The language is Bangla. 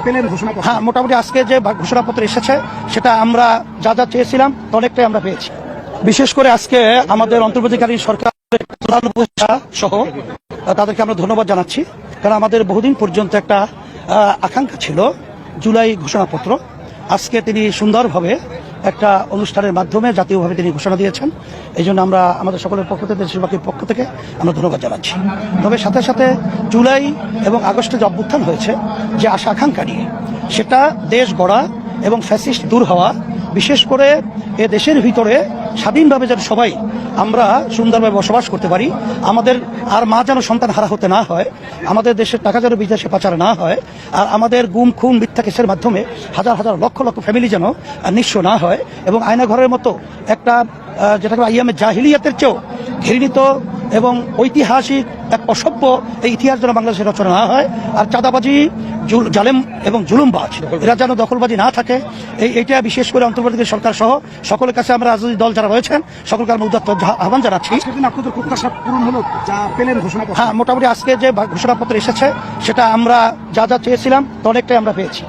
পেলেন ঘোষণা? হ্যাঁ, মোটামুটি আজকে যে ঘোষণাপত্র এসেছে সেটা আমরা যা যা চেয়েছিলাম অনেকটাই আমরা পেয়েছি। বিশেষ করে আজকে আমাদের অন্তর্বর্তীকালীন সরকারের প্রধান উপদেষ্টা সহ তাদেরকে আমরা ধন্যবাদ জানাচ্ছি, কারণ আমাদের বহুদিন পর্যন্ত একটা আকাঙ্ক্ষা ছিল জুলাই ঘোষণাপত্র। আজকে তিনি সুন্দরভাবে একটা অনুষ্ঠানের মাধ্যমে জাতীয়ভাবে তিনি ঘোষণা দিয়েছেন। এই জন্য আমরা আমাদের সকলের পক্ষ থেকে, দেশবাসীর পক্ষ থেকে আমরা ধন্যবাদ জানাচ্ছি। তবে সাথে সাথে জুলাই এবং আগস্টে যে অভ্যুত্থান হয়েছে, যে আশা আকাঙ্ক্ষা নিয়ে, সেটা দেশ গড়া এবং ফ্যাসিস্ট দূর হওয়া, বিশেষ করে এ দেশের ভিতরে স্বাধীনভাবে যেন সবাই আমরা সুন্দরভাবে বসবাস করতে পারি, আমাদের আর মা যেন সন্তান হারা হতে না হয়, আমাদের দেশের টাকা যেন বিদেশে পাচার না হয়, আর আমাদের গুম খুন মিথ্যা কেসের মাধ্যমে হাজার হাজার লক্ষ লক্ষ ফ্যামিলি যেন নিঃস্ব না হয়, এবং আয়নাঘরের মতো একটা যেটাকে আইয়ামে জাহিলিয়াতের চেয়েও ঘৃণিত এবং ঐতিহাসিক এক অসভ্য এই ইতিহাস যেন বাংলাদেশের রচনা না হয়, আর চাঁদাবাজি, জালেম এবং জুলুমবাজ এরা যেন দখলবাজি না থাকে, এইটা বিশেষ করে অন্তর্বর্তী সরকার সহ সকলের কাছে আমরা রাজনৈতিক দল যারা রয়েছেন সকলকে আমরা উদাত্ত আহ্বান জানাচ্ছি। আপনাদের প্রত্যাশা পূরণ হলো যা পেলেন ঘোষণা? হ্যাঁ, মোটামুটি আজকে যে ঘোষণাপত্র এসেছে সেটা আমরা যা যা চেয়েছিলাম অনেকটাই আমরা পেয়েছি।